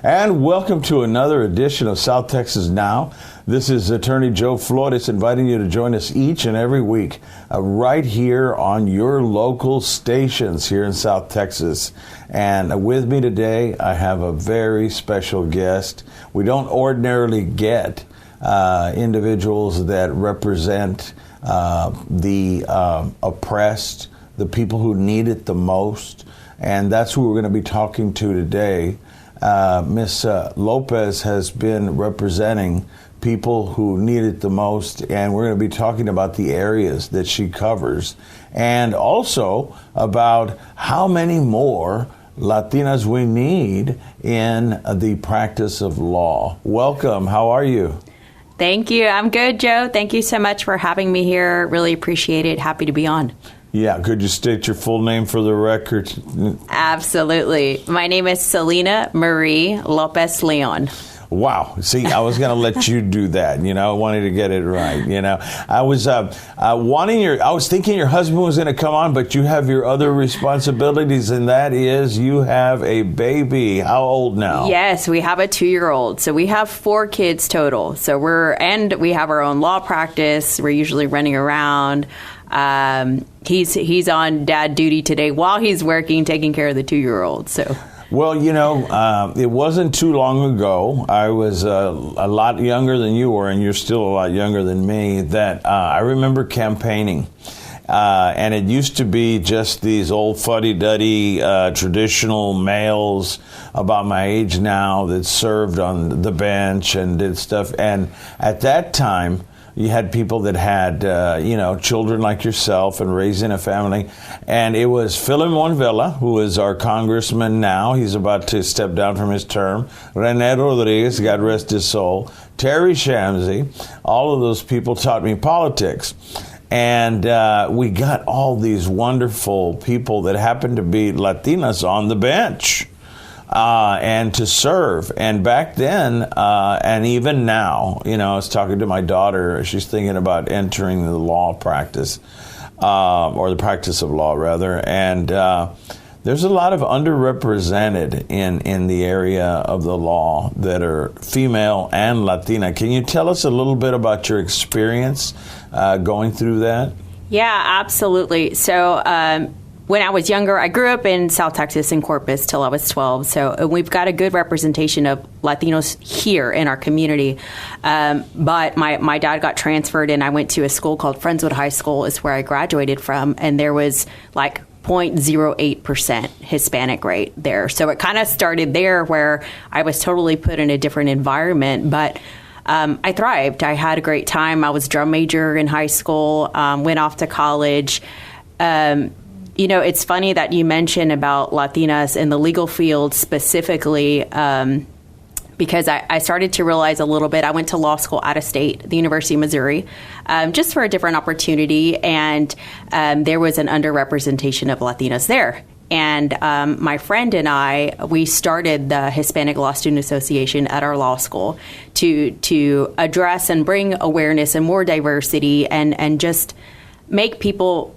And welcome to another edition of South Texas Now. This is Attorney Joe Flores inviting you to join us each and every week right here on your local stations here in South Texas. And with me today, I have a very special guest. We don't ordinarily get individuals that represent the oppressed, the people who need it the most. And that's who we're going to be talking to today. Ms. Lopez has been representing people who need it the most, and we're going to be talking about the areas that she covers, and also about how many more Latinas we need in the practice of law. Welcome. How are you? Thank you. I'm good, Joe. Thank you so much for having me here. Really appreciate it. Happy to be on. Yeah, could you state your full name for the record? Absolutely. My name is Celina Marie Lopez Leon. Wow. See, I was going to let you do that. I wanted to get it right. I was I was thinking your husband was going to come on, but you have your other responsibilities, and that is you have a baby. How old now? Yes, we have a 2-year-old. So we have 4 kids total. So we have our own law practice. We're usually running around. He's on dad duty today while he's working, taking care of the 2-year-old. So. Well, it wasn't too long ago. I was a lot younger than you were, and you're still a lot younger than me, that I remember campaigning. And it used to be just these old fuddy-duddy traditional males about my age now that served on the bench and did stuff. And at that time, you had people that had, children like yourself and raising a family. And it was Filemon Vela, who is our congressman now. He's about to step down from his term. Rene Rodriguez, God rest his soul. Terry Shamsi. All of those people taught me politics. And we got all these wonderful people that happened to be Latinas on the bench. And to serve. And back then, and even now, I was talking to my daughter. She's thinking about entering the law practice, or the practice of law, rather. And there's a lot of underrepresented in the area of the law that are female and Latina. Can you tell us a little bit about your experience going through that? Yeah, absolutely. So, when I was younger, I grew up in South Texas in Corpus till I was 12. So we've got a good representation of Latinos here in our community. But my dad got transferred, and I went to a school called Friendswood High School, is where I graduated from. And there was like 0.08% Hispanic rate there. So it kind of started there, where I was totally put in a different environment. But I thrived. I had a great time. I was drum major in high school, went off to college. It's funny that you mention about Latinas in the legal field specifically, because I started to realize a little bit. I went to law school out of state, the University of Missouri, just for a different opportunity. And there was an underrepresentation of Latinas there. And my friend and we started the Hispanic Law Student Association at our law school to address and bring awareness and more diversity and just make people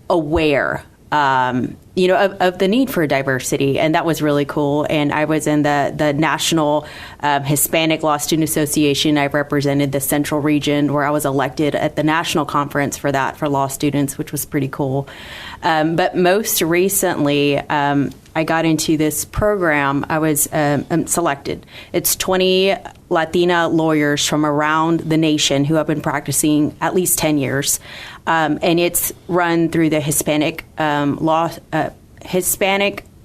aware of the need for diversity. And that was really cool. And I was in the National Hispanic Law Student Association. I represented the Central Region, where I was elected at the national conference for law students, which was pretty cool. But most recently, I got into this program. I was selected. It's 20 Latina lawyers from around the nation who have been practicing at least 10 years. And it's run through the Hispanic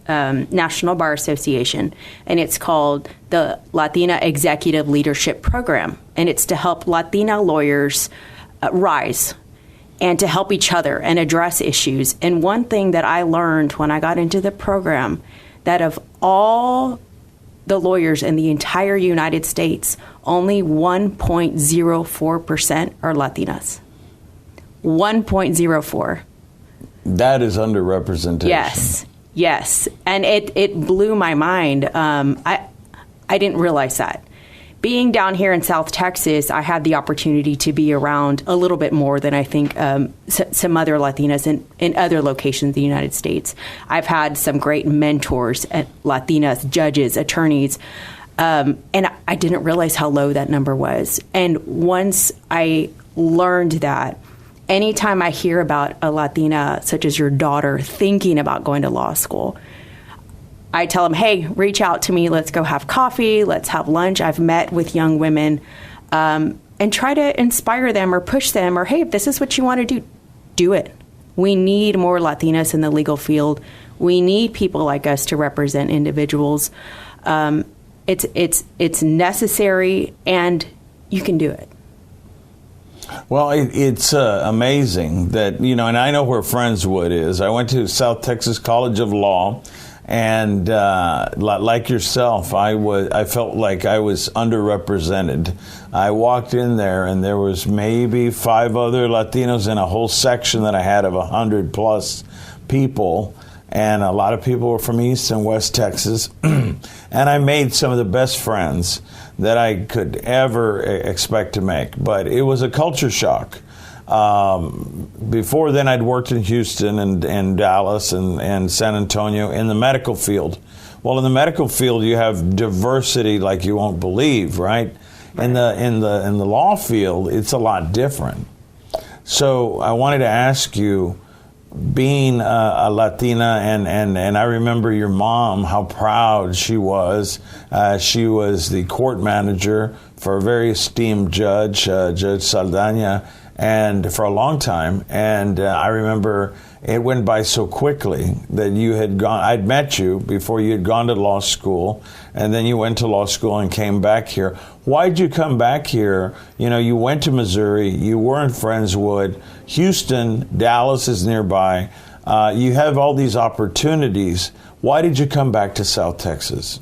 National Bar Association, and it's called the Latina Executive Leadership Program. And it's to help Latina lawyers rise and to help each other and address issues. And one thing that I learned when I got into the program, that of all the lawyers in the entire United States, only 1.04% are Latinas. 1.04. That is underrepresentation. Yes. And it blew my mind. I didn't realize that. Being down here in South Texas, I had the opportunity to be around a little bit more than I think some other Latinas in other locations in the United States. I've had some great mentors, Latinas, judges, attorneys. And I didn't realize how low that number was. And once I learned that, anytime I hear about a Latina, such as your daughter, thinking about going to law school, I tell them, hey, reach out to me. Let's go have coffee. Let's have lunch. I've met with young women and try to inspire them or push them, or, hey, if this is what you want to do, do it. We need more Latinas in the legal field. We need people like us to represent individuals. It's necessary, and you can do it. Well, it's amazing that, and I know where Friendswood is. I went to South Texas College of Law, and like yourself, I felt like I was underrepresented. I walked in there, and there was maybe 5 other Latinos in a whole section that I had of 100 plus people, and a lot of people were from East and West Texas, and I made some of the best friends that I could ever expect to make. But it was a culture shock. Before then, I'd worked in Houston and Dallas and San Antonio in the medical field. Well, in the medical field, you have diversity like you won't believe, right? In the law field, it's a lot different. So I wanted to ask you, being a Latina, and I remember your mom, how proud she was. She was the court manager for a very esteemed judge, Judge Saldana, and for a long time. And I remember it went by so quickly that you had gone. I'd met you before you had gone to law school, and then you went to law school and came back here. Why'd you come back here? You went to Missouri. You were in Friendswood. Houston, Dallas is nearby. You have all these opportunities. Why did you come back to South Texas?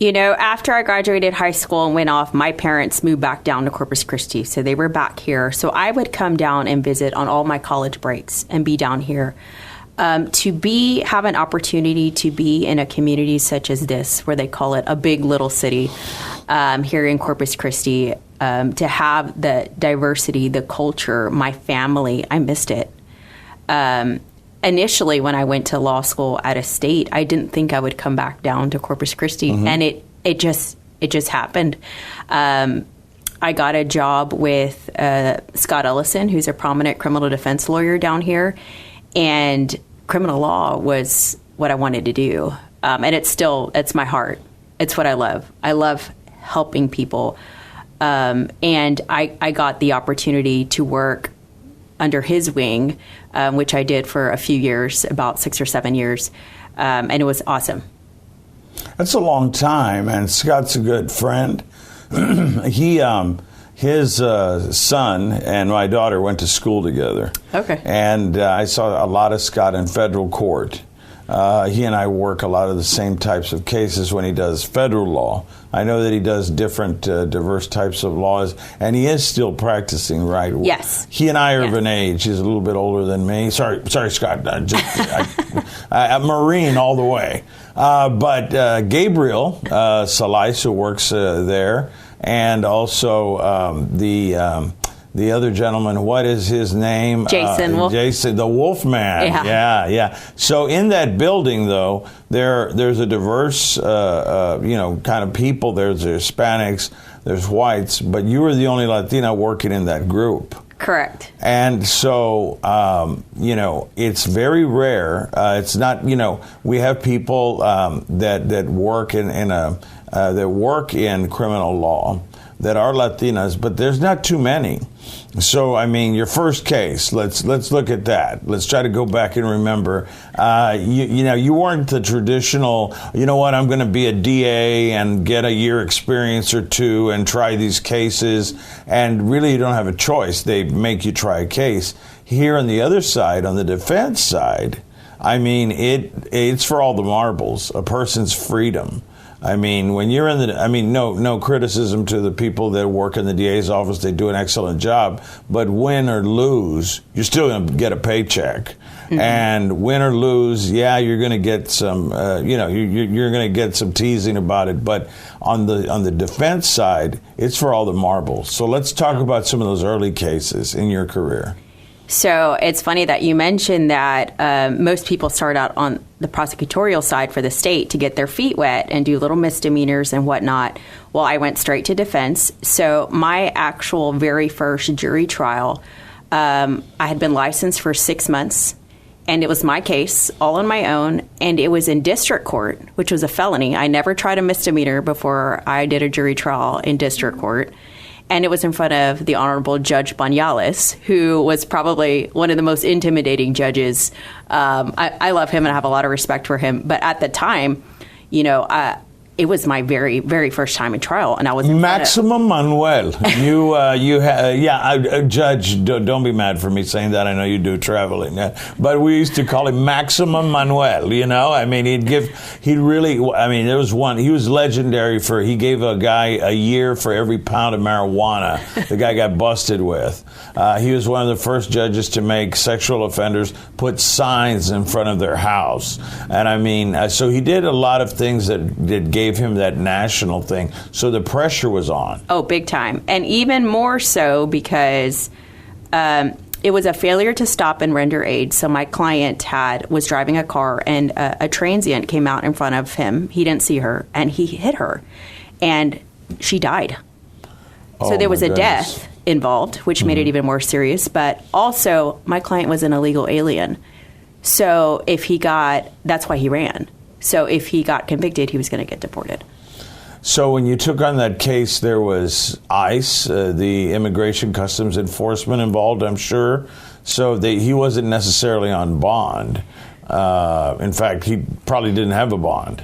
After I graduated high school and went off, my parents moved back down to Corpus Christi, so they were back here. So I would come down and visit on all my college breaks and be down here. To have an opportunity to be in a community such as this, where they call it a big little city, here in Corpus Christi, to have the diversity, the culture, my family, I missed it. Initially, when I went to law school at a state, I didn't think I would come back down to Corpus Christi, and it just happened. I got a job with Scott Ellison, who's a prominent criminal defense lawyer down here, and criminal law was what I wanted to do, and it's my heart. It's what I love. I love helping people, and I got the opportunity to work under his wing, which I did for a few years, about 6 or 7 years, and it was awesome. That's a long time, and Scott's a good friend. His son and my daughter went to school together. Okay. And I saw a lot of Scott in federal court. He and I work a lot of the same types of cases when he does federal law. I know that he does different diverse types of laws, and he is still practicing, right? Yes. He and I are of an age. He's a little bit older than me. Sorry, Scott. I'm Marine all the way. But Gabriel Salais, who works there, and also the other gentleman, what is his name? Jason. Jason, the Wolfman. Yeah. So in that building, though, there's a diverse, kind of people. There's Hispanics, there's whites, but you were the only Latina working in that group. Correct. And so, it's very rare. It's not, we have people that work in criminal law that are Latinas, but there's not too many. So, your first case, let's look at that. Let's try to go back and remember. You weren't the traditional, I'm going to be a DA and get a year experience or two and try these cases. And really, you don't have a choice. They make you try a case. Here on the other side, on the defense side, it's for all the marbles, a person's freedom. When you're in no criticism to the people that work in the DA's office. They do an excellent job. But win or lose, you're still going to get a paycheck. Mm-hmm. And win or lose, you're going to get some, you're going to get some teasing about it. But on the defense side, it's for all the marbles. So let's talk about some of those early cases in your career. So it's funny that you mentioned that most people start out on the prosecutorial side for the state to get their feet wet and do little misdemeanors and whatnot. Well, I went straight to defense. So my actual very first jury trial, I had been licensed for 6 months, and it was my case all on my own, and it was in district court, which was a felony. I never tried a misdemeanor before I did a jury trial in district court. And it was in front of the Honorable Judge Banales, who was probably one of the most intimidating judges. I love him and I have a lot of respect for him. But at the time, it was my very, very first time in trial, and I was Maximum Manuel. Judge, don't be mad for me saying that. I know you do traveling, but we used to call him Maximum Manuel. I mean, there was one. He was legendary for. He gave a guy a year for every pound of marijuana the guy got busted with. He was one of the first judges to make sexual offenders put signs in front of their house, and I mean, so he did a lot of things that gave him that national thing. So the pressure was on. Oh, big time. And even more so because it was a failure to stop and render aid. So my client was driving a car, and a transient came out in front of him. He didn't see her, and he hit her, and she died. So there was a death involved, which made it even more serious. But also, my client was an illegal alien. So that's why he ran. So if he got convicted, he was going to get deported. So when you took on that case, there was ICE, the Immigration Customs Enforcement involved, I'm sure. So he wasn't necessarily on bond. In fact, he probably didn't have a bond.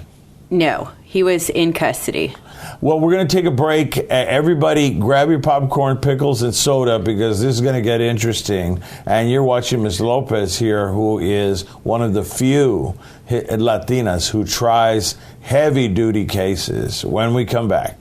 No, he was in custody. Well, we're going to take a break. Everybody, grab your popcorn, pickles, and soda, because this is going to get interesting. And you're watching Ms. Lopez here, who is one of the few Latinas who tries heavy-duty cases. When we come back.